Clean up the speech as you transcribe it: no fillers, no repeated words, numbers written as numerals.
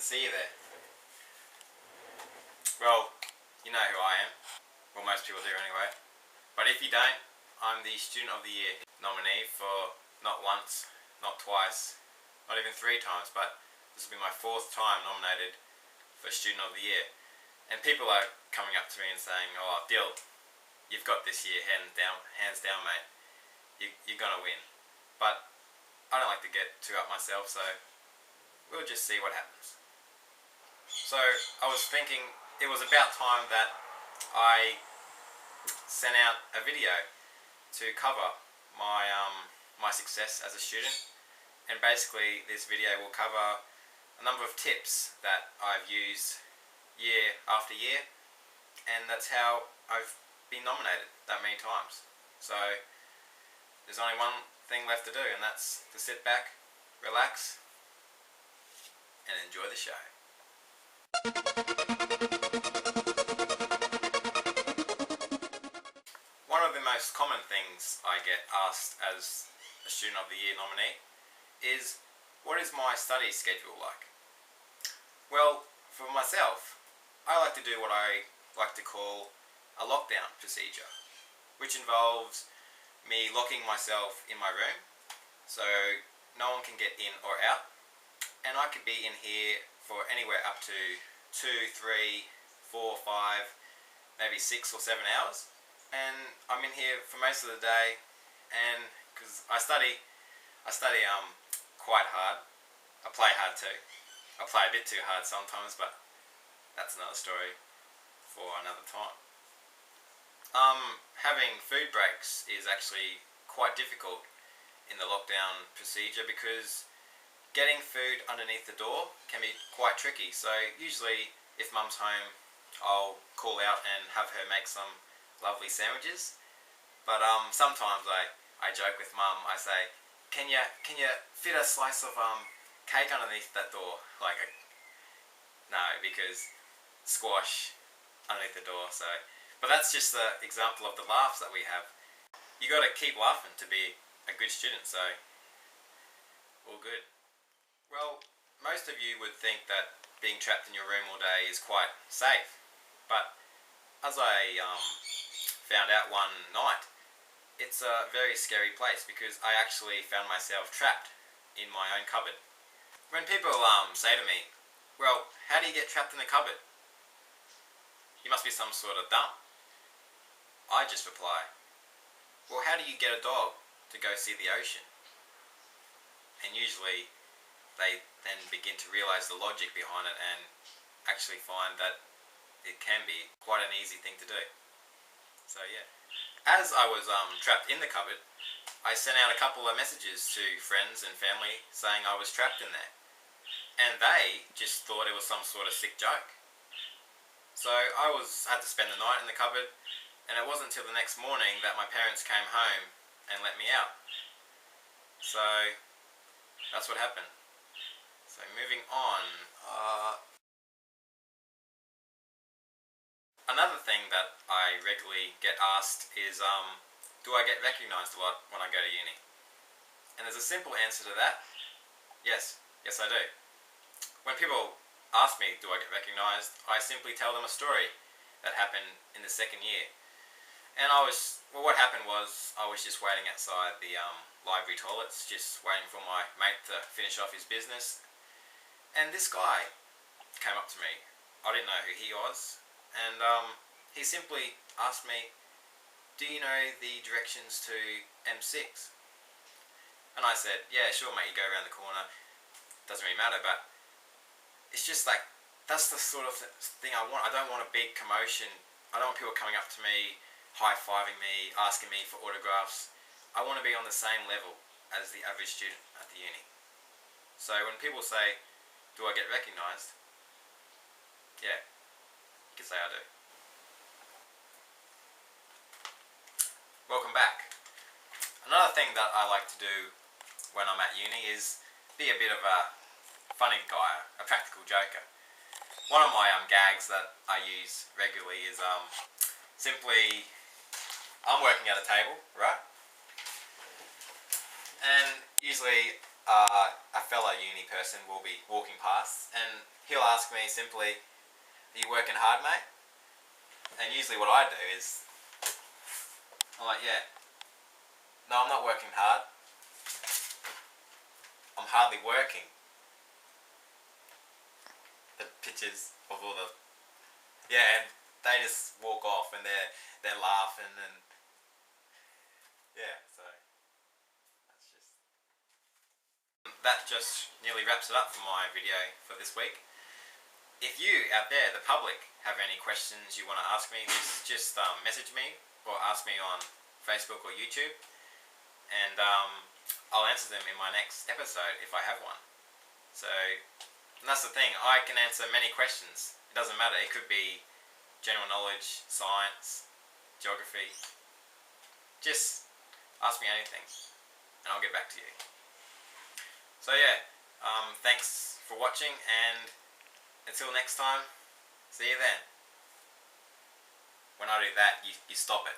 see you there. Well, you know who I am. Well, most people do anyway. But if you don't, I'm the Student of the Year nominee for not once, not twice, not even 3 times, but this will be my 4th time nominated for Student of the Year. And people are coming up to me and saying, "Oh, Dill, you've got this year, hands down, mate. You're gonna win." But I don't like to get too up myself, so we'll just see what happens. So I was thinking it was about time that I sent out a video to cover my success as a student, and basically this video will cover a number of tips that I've used year after year, and that's how I've been nominated that many times. So there's only one thing left to do, and that's to sit back, relax, and enjoy the show. One of the most common things I get asked as a Student of the Year nominee is, what is my study schedule like? Well, for myself, I like to do what I like to call a lockdown procedure, which involves me locking myself in my room so no one can get in or out, and I could be in here for anywhere up to 2, 3, 4, 5, maybe 6 or 7 hours, and I'm in here for most of the day. And because I study quite hard. I play hard too. I play a bit too hard sometimes, but that's another story for another time. Having food breaks is actually quite difficult in the lockdown procedure because getting food underneath the door can be quite tricky. So usually if Mum's home, I'll call out and have her make some lovely sandwiches. But sometimes I joke with Mum. I say, can you fit a slice of cake underneath that door? Like, no, because squash underneath the door. So, but that's just the example of the laughs that we have. You got to keep laughing to be a good student. So, all good. Well, most of you would think that being trapped in your room all day is quite safe, but as I found out one night, it's a very scary place because I actually found myself trapped in my own cupboard. When people say to me, "Well, how do you get trapped in the cupboard? You must be some sort of dump." I just reply, "Well, how do you get a dog to go see the ocean?" And usually they then begin to realize the logic behind it and actually find that it can be quite an easy thing to do. So yeah. As I was trapped in the cupboard, I sent out a couple of messages to friends and family saying I was trapped in there. And they just thought it was some sort of sick joke. So I had to spend the night in the cupboard, and it wasn't until the next morning that my parents came home and let me out. So that's what happened. So moving on. Another thing that I regularly get asked is, do I get recognised a lot when I go to uni? And there's a simple answer to that. Yes, I do. When people ask me, do I get recognised, I simply tell them a story that happened in the 2nd year. And what happened was, I was just waiting outside the library toilets, just waiting for my mate to finish off his business. And this guy came up to me. I didn't know who he was. And he simply asked me, "Do you know the directions to M6? And I said, "Yeah, sure mate, you go around the corner. Doesn't really matter," but it's just like, that's the sort of thing I want. I don't want a big commotion. I don't want people coming up to me, high-fiving me, asking me for autographs. I want to be on the same level as the average student at the uni. So when people say, do I get recognised? Yeah, you can say I do. Welcome back. Another thing that I like to do when I'm at uni is be a bit of a funny guy, a practical joker. One of my gags that I use regularly is simply, I'm working at a table, right? And usually a fellow uni person will be walking past, and he'll ask me simply, "Are you working hard, mate?" And usually what I do is, I'm like, "Yeah, no, I'm not working hard. I'm hardly working." The pictures of all the, yeah, and they just walk off and they're laughing, and yeah, so that just nearly wraps it up for my video for this week. If you out there, the public, have any questions you want to ask me, just message me or ask me on Facebook or YouTube, and I'll answer them in my next episode if I have one. So, and that's the thing, I can answer many questions. It doesn't matter, it could be general knowledge, science, geography. Just ask me anything and I'll get back to you. So yeah, thanks for watching, and until next time, see you then. When I do that, you stop it.